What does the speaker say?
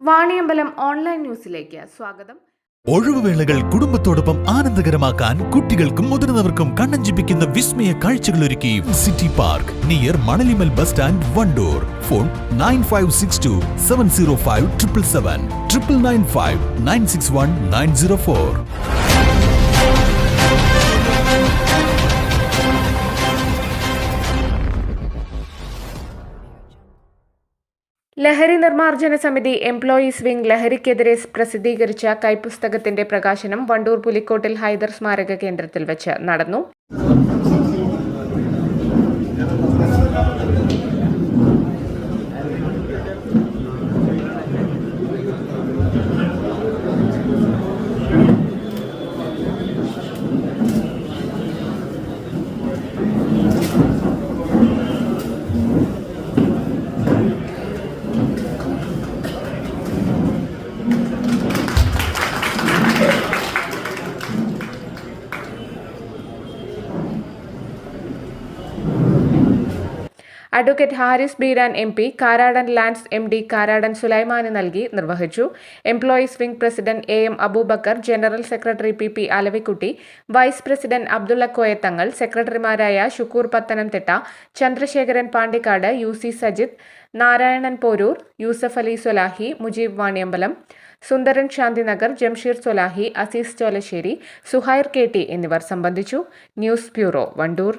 Vaniyambalam online ന്യൂസിലേക്ക് സ്വാഗതം. ഒഴിവുവേളകൾ കുടുംബത്തോടൊപ്പം ആനന്ദകരമാക്കാൻ കുട്ടികൾക്കും മുതിർന്നവർക്കും കണ്ണഞ്ചിപ്പിക്കുന്ന വിസ്മയ കാഴ്ചകളൊരുക്കി city park near Manalimal bus stand, Wandoor. Phone 9562 705 777 995 961 904. ലഹരി നിർമ്മാർജ്ജന സമിതി എംപ്ലോയീസ് വിംഗ് ലഹരിക്കെതിരെ പ്രസിദ്ധീകരിച്ച കൈപ്പുസ്തകത്തിന്റെ പ്രകാശനം വണ്ടൂർ പുലിക്കോട്ടിൽ ഹൈദർ സ്മാരക കേന്ദ്രത്തിൽ വെച്ച് നടന്നു. Advocate Haris Beeran MP, Karadan lands MD Karadan സുലൈമാന് നൽകി നിർവഹിച്ചു. Employees wing president AM Abubakar, general secretary PP Alavikutty, vice president Abdulla Koyathangal, സെക്രട്ടറിമാരായ ഷുക്കൂർ പത്തനംതിട്ട, ചന്ദ്രശേഖരൻ പാണ്ടിക്കാട്, UC സജിത്, നാരായണൻ പോരൂർ, യൂസഫ് അലി സൊലാഹി, മുജീബ് വാണിയമ്പലം, സുന്ദരൻ ശാന്തിനഗർ, ജംഷീർ സൊലാഹി, അസീസ് ചോലശ്ശേരി, സുഹൈർ KT എന്നിവർ സംബന്ധിച്ചു. News bureau, Wandoor.